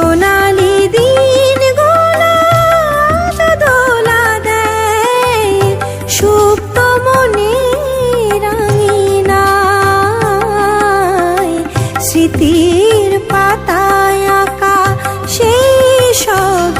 সোনালি দিন গোলা দোলা দেয় সুপ্ত মনে রাঙিনায় স্মৃতির পাতায় আঁকা সেই সব